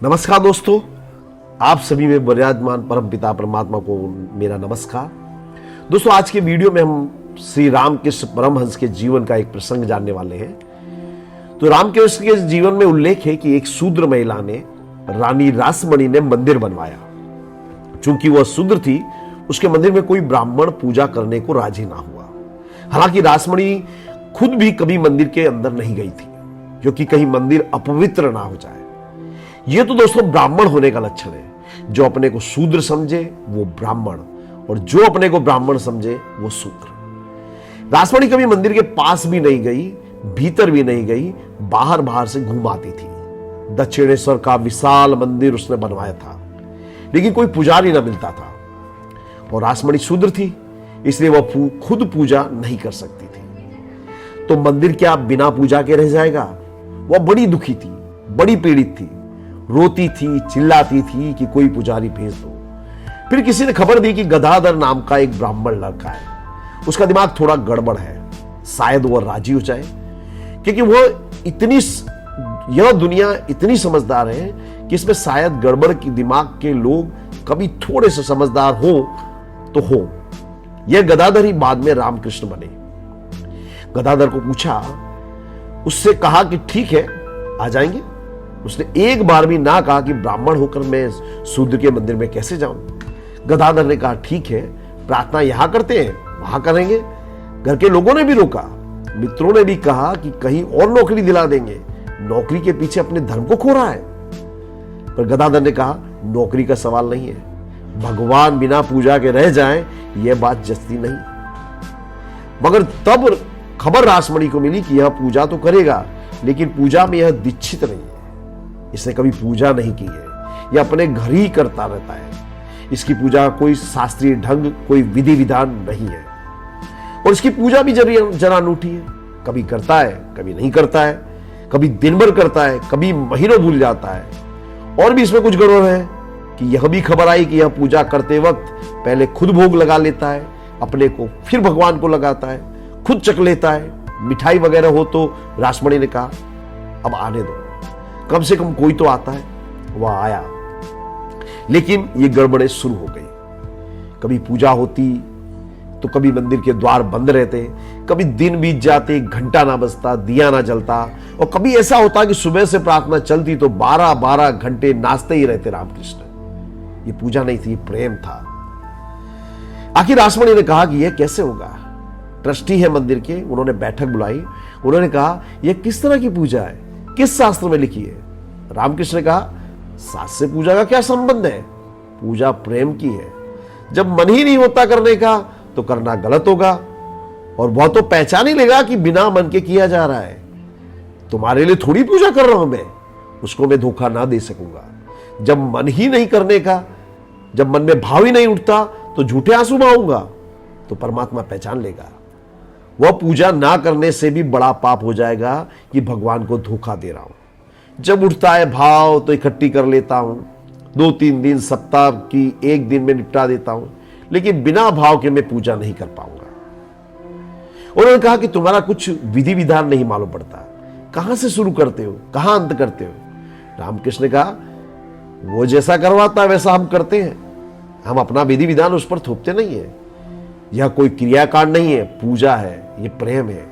नमस्कार दोस्तों, आप सभी में विराजमान परम पिता परमात्मा को मेरा नमस्कार। दोस्तों, आज के वीडियो में हम श्री रामकृष्ण परमहंस के जीवन का एक प्रसंग जानने वाले हैं। तो रामकृष्ण के जीवन में उल्लेख है कि एक शूद्र महिला ने रानी रासमणी ने मंदिर बनवाया। चूंकि वह शूद्र थी, उसके मंदिर में कोई ब्राह्मण पूजा करने को राजी ना हुआ। हालांकि रासमणी खुद भी कभी मंदिर के अंदर नहीं गई थी, क्योंकि कहीं मंदिर अपवित्र ना हो जाए। यह तो दोस्तों ब्राह्मण होने का लक्षण है। जो अपने को शूद्र समझे वो ब्राह्मण, और जो अपने को ब्राह्मण समझे वो शूद्र। रासमणी कभी मंदिर के पास भी नहीं गई, भीतर भी नहीं गई, बाहर बाहर से घूम आती थी। दक्षिणेश्वर का विशाल मंदिर उसने बनवाया था, लेकिन कोई पुजारी ना मिलता था। और रासमणी शूद्र थी, इसलिए वह खुद पूजा नहीं कर सकती थी। तो मंदिर क्या बिना पूजा के रह जाएगा? वह बड़ी दुखी थी, बड़ी पीड़ित थी, रोती थी, चिल्लाती थी कि कोई पुजारी भेज दो। फिर किसी ने खबर दी कि गदाधर नाम का एक ब्राह्मण लड़का है, उसका दिमाग थोड़ा गड़बड़ है, शायद वह राजी हो जाए। क्योंकि यह दुनिया इतनी समझदार है कि इसमें शायद गड़बड़ की दिमाग के लोग कभी थोड़े से समझदार हो तो हो। यह गदाधर ही बाद में रामकृष्ण बने। गदाधर को पूछा, उससे कहा कि ठीक है, आ जाएंगे। उसने एक बार भी ना कहा कि ब्राह्मण होकर मैं शूद्र के मंदिर में कैसे जाऊं। गदाधर ने कहा, ठीक है, प्रार्थना यहां करते हैं, वहां करेंगे। घर के लोगों ने भी रोका, मित्रों ने भी कहा कि कहीं और नौकरी दिला देंगे, नौकरी के पीछे अपने धर्म को खो रहा है। पर गदाधर ने कहा, नौकरी का सवाल नहीं है, भगवान बिना पूजा के रह जाएं, यह बात जचती नहीं। मगर तब खबर रासमणी को मिली कि यह पूजा तो करेगा, लेकिन पूजा में यह दीक्षित नहीं है। इसने कभी पूजा नहीं की है, यह अपने घर ही करता रहता है। इसकी पूजा कोई शास्त्रीय ढंग, कोई विधि विधान नहीं है। और इसकी पूजा भी जरा अनूठी है। कभी करता है, कभी नहीं करता है, कभी दिन भर करता है, कभी महीनों भूल जाता है। और भी इसमें कुछ गड़बड़ है कि यह भी खबर आई कि यह पूजा करते वक्त पहले खुद भोग लगा लेता है अपने को, फिर भगवान को लगाता है, खुद चख लेता है। मिठाई वगैरह हो तो रासमणी ने कहा, अब आने दो, कम से कम कोई तो आता है। वह आया, लेकिन ये गड़बड़े शुरू हो गई। कभी पूजा होती तो कभी मंदिर के द्वार बंद रहते, कभी दिन बीत जाते, घंटा ना बजता, दिया ना जलता। और कभी ऐसा होता कि सुबह से प्रार्थना चलती तो 12-12 घंटे नाचते ही रहते रामकृष्ण। ये पूजा नहीं थी, ये प्रेम था। आखिर रासमणी ने कहा कि यह कैसे होगा। ट्रस्टी है मंदिर के, उन्होंने बैठक बुलाई। उन्होंने कहा, यह किस तरह की पूजा है, किस शास्त्र में लिखी है? रामकृष्ण ने कहा, शास्त्र से पूजा का क्या संबंध है? पूजा प्रेम की है। जब मन ही नहीं होता करने का तो करना गलत होगा, और वह तो पहचान ही लेगा कि बिना मन के किया जा रहा है। तुम्हारे लिए थोड़ी पूजा कर रहा हूं मैं, उसको मैं धोखा ना दे सकूंगा। जब मन ही नहीं करने का, जब मन में भाव ही नहीं उठता तो झूठे आंसू बहाऊंगा, तो परमात्मा पहचान लेगा। वह पूजा ना करने से भी बड़ा पाप हो जाएगा कि भगवान को धोखा दे रहा हूं। जब उठता है भाव तो इकट्ठी कर लेता हूं, 2-3 दिन, सप्ताह की एक दिन में निपटा देता हूं, लेकिन बिना भाव के मैं पूजा नहीं कर पाऊंगा। उन्होंने कहा कि तुम्हारा कुछ विधि विधान नहीं मालूम पड़ता, कहां से शुरू करते हो, कहां अंत करते हो? रामकृष्ण ने कहा, वो जैसा करवाता है वैसा हम करते हैं, हम अपना विधि विधान उस पर थोपते नहीं है। यह कोई क्रियाकांड नहीं है, पूजा है, ये प्रेम है।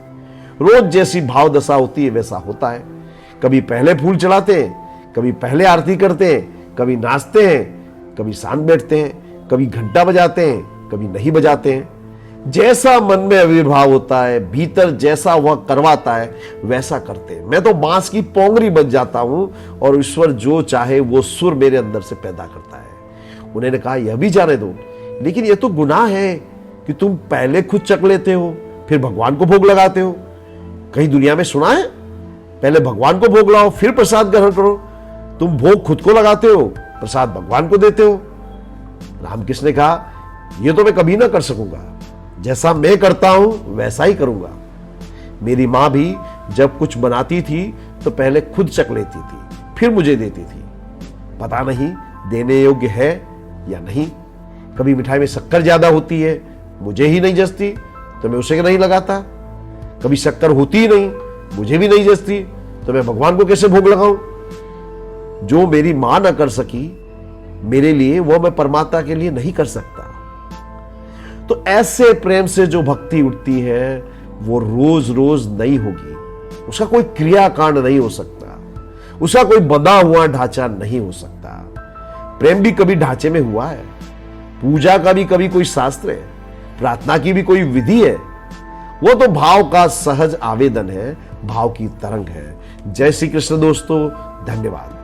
रोज जैसी भाव दशा होती है वैसा होता है। कभी पहले फूल चढ़ाते हैं, कभी पहले आरती करते हैं, कभी नाचते हैं, कभी शांत बैठते हैं, कभी घंटा बजाते हैं, कभी नहीं बजाते हैं। जैसा मन में आविर्भाव होता है, भीतर जैसा वह करवाता है वैसा करते हैं। मैं तो बांस की पोंगरी बज जाता हूं और ईश्वर जो चाहे वो सुर मेरे अंदर से पैदा करता है। उन्होंने कहा, यह भी जाने दो, लेकिन यह तो गुनाह है कि तुम पहले खुद चख लेते हो, फिर भगवान को भोग लगाते हो। कहीं दुनिया में सुना है पहले भगवान को भोग लगाओ फिर प्रसाद ग्रहण करो? तुम भोग खुद को लगाते हो, प्रसाद भगवान को देते हो। रामकृष्ण ने कहा, यह तो मैं कभी ना कर सकूंगा, जैसा मैं करता हूं वैसा ही करूंगा। मेरी मां भी जब कुछ बनाती थी तो पहले खुद चख लेती थी, फिर मुझे देती थी। पता नहीं देने योग्य है या नहीं। कभी मिठाई में शक्कर ज्यादा होती है, मुझे ही नहीं जचती तो मैं उसे नहीं लगाता। कभी शक्कर होती ही नहीं, मुझे भी नहीं जचती तो मैं भगवान को कैसे भोग लगाऊं? जो मेरी मां न कर सकी मेरे लिए, वो मैं परमात्मा के लिए नहीं कर सकता। तो ऐसे प्रेम से जो भक्ति उठती है वो रोज रोज नहीं होगी, उसका कोई क्रियाकांड नहीं हो सकता, उसका कोई बंधा हुआ ढांचा नहीं हो सकता। प्रेम भी कभी ढांचे में हुआ है, पूजा का भी कभी कोई शास्त्र है, प्रार्थना की भी कोई विधि है, वो तो भाव का सहज आवेदन है, भाव की तरंग है। जय श्री कृष्ण दोस्तों, धन्यवाद।